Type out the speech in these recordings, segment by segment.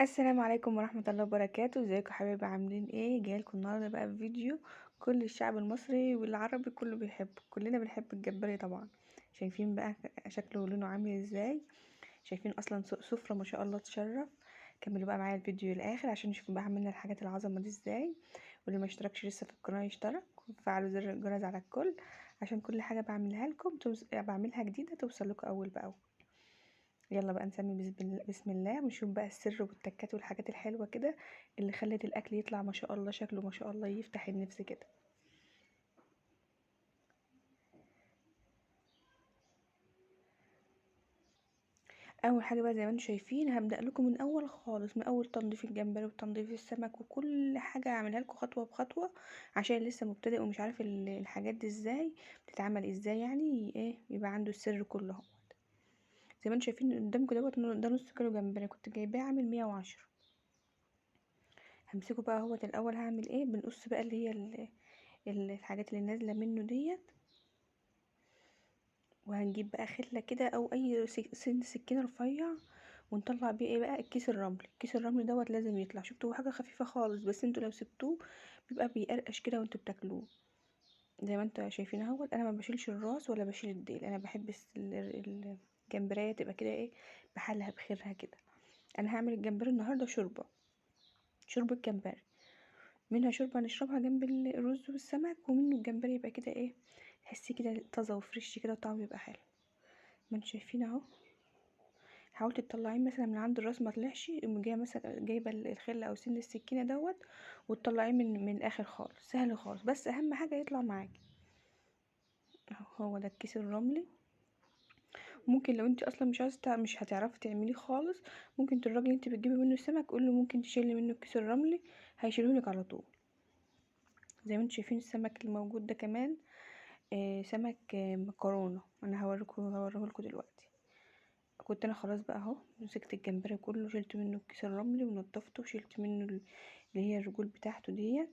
السلام عليكم ورحمة الله وبركاته. ازيكم يا حبايبي؟ عاملين ايه؟ جايلكم النهارده بقى بفيديو كل الشعب المصري والعربي كله بيحبه. كلنا بنحب الجمبري طبعا. شايفين بقى شكله ولونه عامل ازاي؟ شايفين اصلا سفرة ما شاء الله تشرف. كملوا بقى معايا الفيديو للاخر عشان نشوف بقى عملنا الحاجات العظمة دي ازاي. واللي ما اشتركش لسه في القناة يشترك وفعلوا زر الجرس على الكل عشان كل حاجة بعملها لكم بعملها جديدة توصل لكم اول باول. يلا بقى نسمي بسم الله ونشوف بقى السر والتكات والحاجات الحلوة كده اللي خلت الأكل يطلع ما شاء الله، شكله ما شاء الله يفتح النفس كده. أول حاجة بقى زي ما انتم شايفين هبدأ لكم من أول خالص، من أول تنظيف الجمبري وتنظيف السمك وكل حاجة هعملها لكم خطوة بخطوة عشان لسه مبتدئ ومش عارف الحاجات دي ازاي بتتعمل ازاي، يعني ايه يبقى عنده السر كله اهو. زي ما انتم شايفين قدامكم دوت، ده نص كيلو جمبري كنت جايباه عامل 110. همسكه بقى اهوت. الأول هعمل ايه؟ بنقص بقى اللي هي الحاجات اللي نازله منه ديت، وهنجيب بقى خله كده او اي سكينه رفيع ونطلع بيه ايه بقى الكيس الرمل. الكيس الرمل دوت لازم يطلع. شفتوا هو حاجه خفيفه خالص بس انتوا لو سبتوه بيبقى بيقرقش كده وانتوا بتاكلوه. زي ما انتوا شايفين اهوت. انا ما بشيلش الراس ولا بشيل الديل، انا بحب الجمبريه تبقى كده ايه، بحالها بخيرها كده. انا هعمل الجمبري النهارده شوربه جمبري، منها شوربة نشربها جنب الرز والسمك، ومنه الجمبري يبقى كده ايه، تحسيه كده طازة وفريش كده وطعمه يبقى حلو. ما انتوا شايفين اهو. حاولت تطلعيه مثلا من عند الراس ما طلعش، قومي جايه مثلا جايبه الخله او سن السكينه دوت وتطلعيه من الاخر خالص، سهل خالص بس اهم حاجه يطلع معاكي اهو. هو ده الكيس الرملي. ممكن لو انت اصلا مش عايزه مش هتعرفي تعمليه خالص، ممكن الراجل اللي انت بتجيبي منه السمك قول له ممكن تشيلي منه الكيس الرملي، هيشيلهولك على طول. زي ما انتوا شايفين السمك الموجود ده كمان سمك مكرونه. انا هوريهولكوا دلوقتي. كنت انا خلاص بقى اهو مسكت الجمبري كله، شلت منه الكيس الرملي ونضفته وشلت منه اللي هي الرجول بتاعته ديت،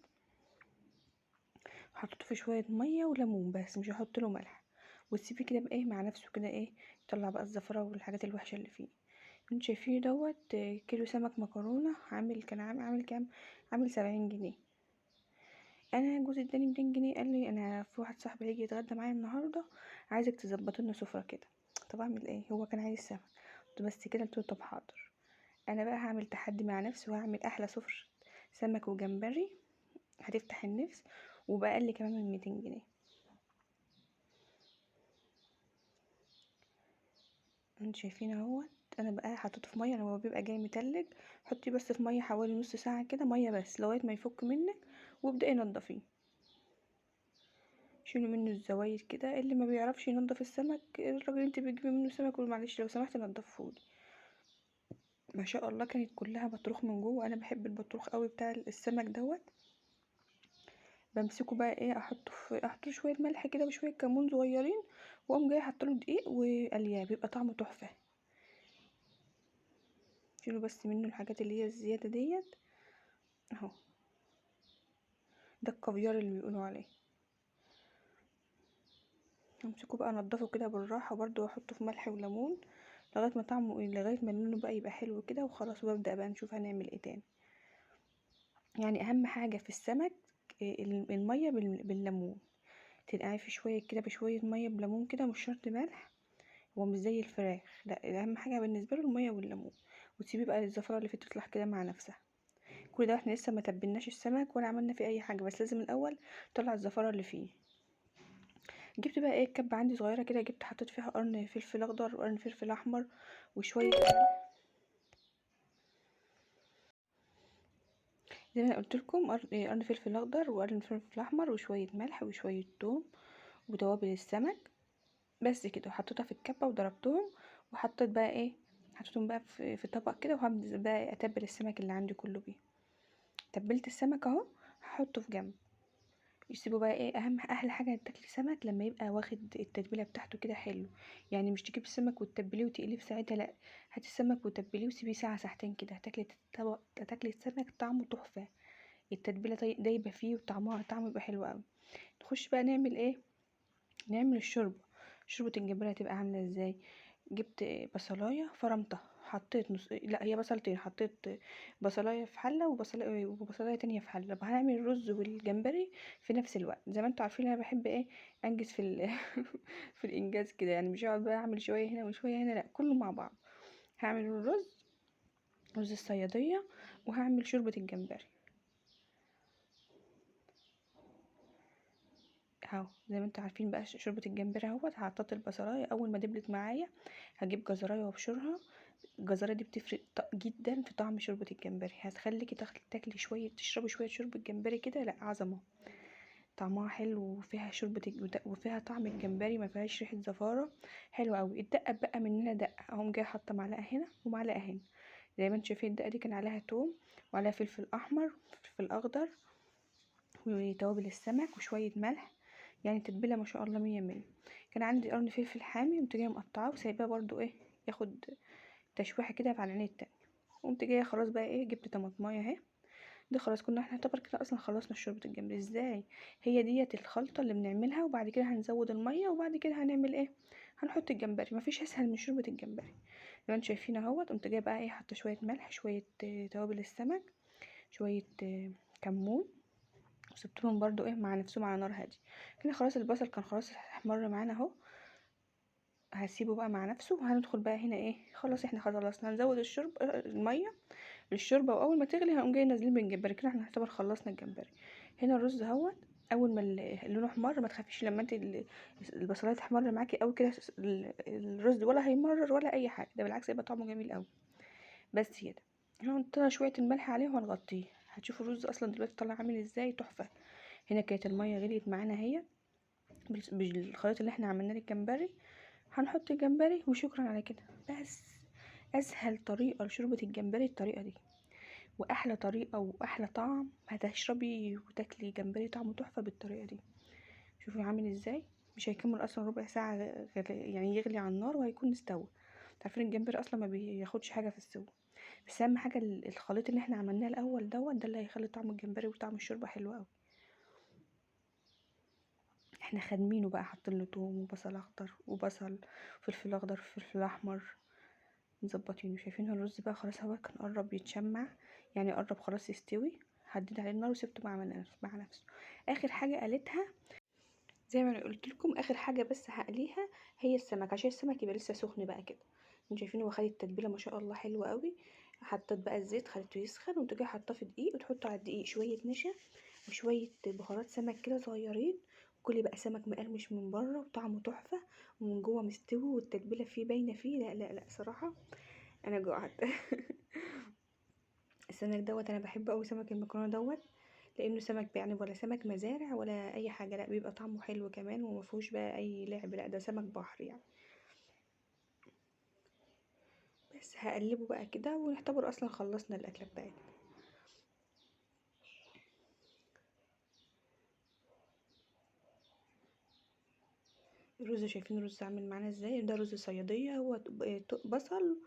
حطيته في شويه ميه وليمون بس، مش هحط له ملح. وتسيبيه كده بقى ايه مع نفسه كده ايه، يطلع بقى الزفره والحاجات الوحشه اللي فيه. انتوا شايفين دوت كيلو سمك مكرونه كان عامل كام؟ عامل 70 جنيه. انا جوزي اداني 200 جنيه، قال لي انا في واحد صاحبي هيجي يتغدى معايا النهارده، عايزك تظبط لنا سفره كده. طب اعمل ايه؟ هو كان عايز سمك. قلت بس كده. قلت له طب حاضر. انا بقى هعمل تحدي مع نفسي وهعمل احلى سفره سمك وجمبري هتفتح النفس وباقل لي كمان من 200 جنيه. انتوا شايفين اهوت. انا بقى حطيته في ميه، انا هو بيبقى جاي متلج. حطي بس في ميه حوالي نص ساعه كده، ميه بس لغايه ما يفك منك، وابداي نضفيه. شيلوا منه الزوايد كده. اللي ما بيعرفش ينضف السمك، الراجل اللي انت بتجيبي منه سمك قول معلش لو سمحت نضفهولي. ما شاء الله كانت كلها بطروخ من جوه. انا بحب البطروخ قوي بتاع السمك دوت. بمسكه بقى ايه، احط شويه ملح كده وشويه كمون صغيرين، واقوم جايه حاطه له دقيق وقلياه، بيبقى طعمه تحفه. شيلوا بس منه الحاجات اللي هي الزياده ديت اهو. ده الكافيار اللي بيقولوا عليه. امسكه بقى انضفه كده بالراحه برضو، واحطه في ملح وليمون لغايه ما طعمه لغايه ما لونه بقى يبقى حلو كده وخلاص. وابدا بقى نشوف هنعمل ايه تاني. يعني اهم حاجه في السمك الميه بالليمون. تنقعي في شويه كده بشويه ميه بليمون كده، مش شرط ملح. هو مش زي الفراخ، لا اهم حاجه بالنسبه له الميه والليمون. وتسيبي بقى الزفره اللي فيه تطلع كده مع نفسها. كل ده احنا لسه ما تبلناش السمك ولا عملنا فيه اي حاجه، بس لازم الاول نطلع الزفره اللي فيه. جبت بقى ايه كبه عندي صغيره كده، جبت حطيت فيها قرن فلفل اخضر وقرن فلفل احمر وشويه ملح. زي ما انا قلت لكم قرن فلفل اخضر وقرن فلفل احمر وشويه ملح وشويه توم وتوابل السمك بس كده. وحطيتها في الكبه وضربتهم، وحطيت بقى ايه، حطيتهم بقى في طبق كده، وهبدا بقى اتبل السمك اللي عندي كله بيه. تبلت السمك اهو، هحطه في جنب. يسيبوا بقى ايه، احلى حاجه تاكلي سمك لما يبقى واخد التتبيله بتاعته كده حلو. يعني مش تجيب السمك وتتبليه وتقليه في ساعتها، لا، هاتي السمك وتبليه وسيبيه ساعه ساعتين كده، هتاكلي السمك طعمه تحفه. التتبيله دايبه فيه طعمه يبقى حلو قوي. نخش بقى نعمل ايه، نعمل الشوربه. شوربه الجمبري هتبقى عامله ازاي؟ جبت بصلايه فرمتها، حطيت نص، لا هي بصلتين، حطيت بصلايه في حله وبصلايه تانية في حله. طب هنعمل الرز والجمبري في نفس الوقت. زي ما انتوا عارفين انا بحب ايه، انجز في في الانجاز كده يعني، مش هقعد بقى اعمل شويه هنا وشويه هنا، لا كله مع بعض. هعمل رز الصياديه، وهعمل شوربه الجمبري اهو. زي ما انتوا عارفين بقى شوربه الجمبري اهوت. حطيت البصلايه، اول ما دبلت معايا هجيب جزرايه وابشرها. الجزرة دي بتفرق جدا في طعم شوربة الجمبري، هتخليكي تاكلي شوية، تشربي شوية شوربة جمبري كده، لا عظمة. طعمها حلو وفيها وفيها طعم الجمبري، ما فيهاش ريحة زفارة، حلو قوي. الدقة بقى مننا دقة اهم، جايه حاطة معلقة هنا ومعلقة هنا. زي ما انتوا شايفين الدقة دي كان عليها توم وعليها فلفل احمر، فلفل اخضر، وتوابل السمك وشوية ملح. يعني تتبيلة ما شاء الله مية مية. كان عندي قرن فلفل حامي، قمت جايه مقطعاه وسايباه برضو ايه، ياخد تشويحة كده على العين التانية. قمت جايه خلاص بقى ايه، جبت طماطمايه اهي. دي خلاص كنا احنا نعتبر كده اصلا خلصنا شوربه الجمبري. ازاي؟ هي ديت الخلطه اللي بنعملها، وبعد كده هنزود الميه، وبعد كده هنعمل ايه، هنحط الجمبري. مفيش اسهل من شوربه الجمبري. زي ما انتم شايفين اهوت. قمت جايه بقى ايه، حاطه شويه ملح، شويه توابل السمك، شويه كمون، وسبتهم برضو ايه مع نفسهم على نار هاديه. كده خلاص البصل كان خلاص احمر معانا اهو. هسيبه بقى مع نفسه، وهندخل بقى هنا ايه، خلاص احنا خلصنا. هنزود الشرب الميه للشوربه، واول ما تغلي هنقوم جاي نازلين بالجمبري. كده احنا نعتبر خلصنا الجمبري. هنا الرز اهوت. اول ما لونه احمر، ما تخافيش لما انت البصلايه تحمر معاكي قوي كده، الرز ولا هيمرر ولا اي حاجه، ده بالعكس يبقى طعمه جميل قوي. بس كده هنحط شويه الملح عليه وهنغطيه. هتشوفوا الرز اصلا دلوقتي طالع عامل ازاي، تحفه. هنا كانت الميه غليت معانا اهي بالخليط اللي احنا عملناه للجمبري. هنحط الجمبري وشكرا على كده. بس اسهل طريقه لشوربه الجمبري الطريقه دي، واحلى طريقه واحلى طعم. هتشربي وتاكلي جمبري طعمه تحفه بالطريقه دي. شوفي عامل ازاي، مش هيكمل اصلا ربع ساعه يعني يغلي على النار وهيكون استوى. عارفين الجمبري اصلا ما بياخدش حاجه في السوا. بس اهم حاجه الخليط اللي احنا عملناه الاول دوت، ده اللي هيخلي طعم الجمبري وطعم الشوربه حلو قوي. احنا خادمينه بقى، حاطين له توم وبصل اخضر وبصل، فلفل اخضر، فلفل احمر، مظبطينه. شايفين الرز بقى خلاص هو كان قرب يتشمع، يعني قرب خلاص يستوي. هديت عليه النار وسبته مع نفسه. اخر حاجه قالتها، زي ما انا قلت لكم، اخر حاجه بس هقليها هي السمك، عشان السمك يبقى لسه سخن بقى كده. انتوا شايفين هو خد التتبيله ما شاء الله حلوه قوي. حطيت بقى الزيت، خليته يسخن، وتجي حاطاه في دقيق، وتحطوا على الدقيق شويه نشا وشويه بهارات سمك كده صغيرين. كل بقى سمك مقرمش من بره وطعمه تحفه، ومن جوه مستوي والتتبيله فيه باينه فيه. لا لا لا صراحه انا جوعت. السمك دوت انا بحبه قوي، سمك المكرونه دوت، لانه سمك يعني ولا سمك مزارع ولا اي حاجه، لا بيبقى طعمه حلو كمان ومفيهوش بقى اي لعب، لا ده سمك بحر يعني. بس هقلبه بقى كده ونعتبر اصلا خلصنا الاكله بتاعتنا. الرز شايفين الرز عامل معانا ازاي، ده رز صياديه. هو بصل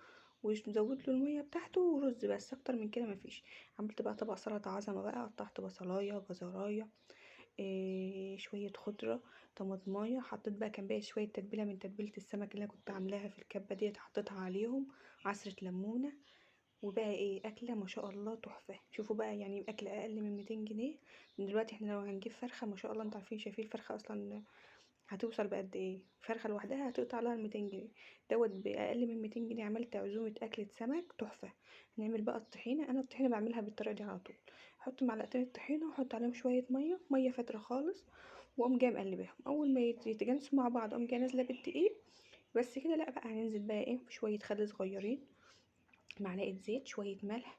وزود له الميه بتاعته ورز، بس اكتر من كده مفيش. عملت بقى طبق سلطه عظمه بقى، قطعت بصلايه، جزرايه، شويه خضره، طماطمايه. حطيت بقى كان باقي شويه تتبيله من تتبيله السمك اللي انا كنت عاملاها في الكبه ديت، حطيتها عليهم، عصره ليمونه. وبقى ايه، اكله ما شاء الله تحفه. شوفوا بقى يعني اكله اقل من 200 جنيه. دلوقتي احنا لو هنجيب فرخه ما شاء الله، انتوا عارفين شايفين الفرخه اصلا هتوصل بقد ايه، فرخه لوحدها هتقطع لها 200 جنيه. دوت باقل من 200 جنيه عملت عزومه اكله سمك تحفه. نعمل بقى الطحينه. انا الطحينه بعملها بالطريقه دي على طول. احط معلقتين الطحينه واحط عليهم شويه ميه فتره خالص، واقوم جايه مقلباهم. اول ما يتجانسوا مع بعض اقوم جايه نازله بالدقيق. بس كده. لا بقى هننزل بقى ايه بشويه خل صغيرين، معلقه زيت، شويه ملح.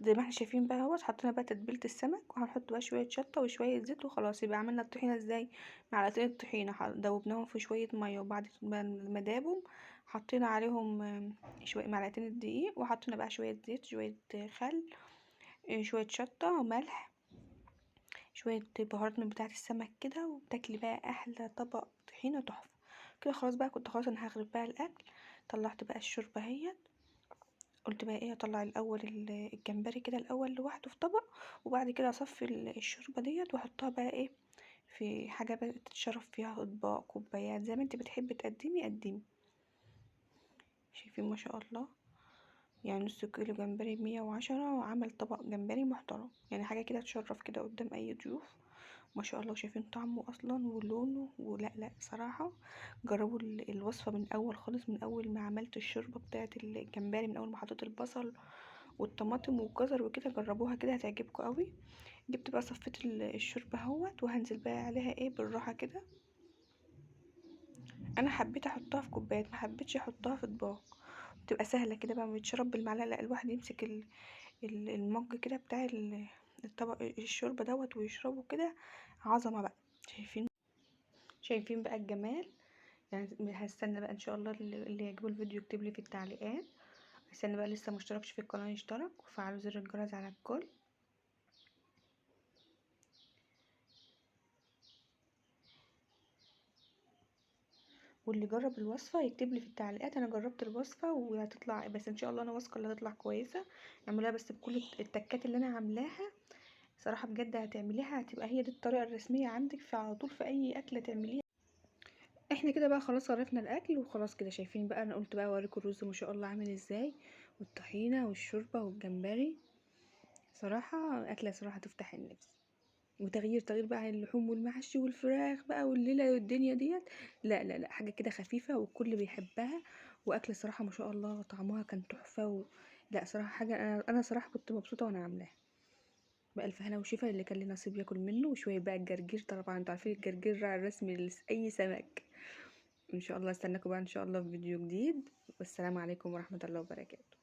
زي ما احنا شايفين بقى اهوت. حطينا بقى تتبيله السمك، وهنحط بقى شويه شطه وشويه زيت وخلاص. يبقى عملنا الطحينه ازاي، معلقتين الطحينه دوبناهم في شويه ميه، وبعد ما دابوا حطينا عليهم شويه معلقتين الدقيق، وحطينا بقى شويه زيت، شويه خل، شويه شطه وملح، شويه بهارات من بتاعه السمك كده، وبتاكلي بقى احلى طبق طحينه تحفه. كده خلاص بقى، كنت خلاص انا هغرب بقى الاكل. طلعت بقى الشوربه اهي. قلت بقى ايه، اطلع الاول الجمبري كده الاول لوحده في طبق، وبعد كده اصفي الشوربه ديت واحطها بقى ايه في حاجه بقى تتشرب فيها، اطباق، كوبايات، زي ما انت بتحبي تقدمي قدمي. شايفين ما شاء الله. يعني نص كيلو جمبري ب110، وعمل طبق جمبري محترم، يعني حاجة كده تشرف كده قدام اي ضيوف. ما شاء الله، شايفين طعمه اصلا ولونه، ولا لا صراحة جربوا الوصفة من اول خالص، من اول ما عملت الشوربة بتاعة الجمبري، من اول ما حطيت البصل والطماطم والجزر وكده، جربوها كده هتعجبكم قوي. جبت بقى صفيت الشوربة اهوت، وهنزل بقى عليها ايه بالراحة كده. انا حبيت احطها في كوبايات، ما حبيتش احطها في اطباق، تبقى سهله كده بقى بيتشرب بالمعلقه. لا، الواحد يمسك المج كده بتاع الطبق الشوربه دوت ويشربه كده، عظمه بقى. شايفين بقى الجمال. يعني هستنى بقى ان شاء الله اللي يعجبه الفيديو يكتب لي في التعليقات. هستنى بقى، لسه مشتركش في القناه يشترك وفعلوا زر الجرس على الكل. واللي جرب الوصفه يكتب لي في التعليقات انا جربت الوصفه وهتطلع، بس ان شاء الله انا واثقه انها هتطلع كويسه. اعملوها بس بكل التكات اللي انا عاملاها. صراحه بجد هتعمليها، هتبقى هي دي الطريقه الرسميه عندك في على طول في اي اكله تعمليها. احنا كده بقى خلاص عرفنا الاكل وخلاص كده. شايفين بقى، انا قلت بقى اوريكم الرز ما شاء الله عامل ازاي، والطحينه والشوربه والجمبري. صراحه اكله صراحه تفتح النفس. وتغيير تغيير بقى عن اللحوم والمحشي والفراخ بقى والليله والدنيا ديت. لا لا لا، حاجه كده خفيفه والكل بيحبها. واكل صراحه ما شاء الله طعمها كان تحفه لا صراحه حاجه، انا صراحه كنت مبسوطه وانا عاملاها. بألف هنا وشفا اللي كان لي نصيب ياكل منه، وشويه بقى الجرجير، طبعا انتوا عارفين الجرجير الرسمي لاي سمك. ان شاء الله استناكم بقى ان شاء الله في فيديو جديد. والسلام عليكم ورحمه الله وبركاته.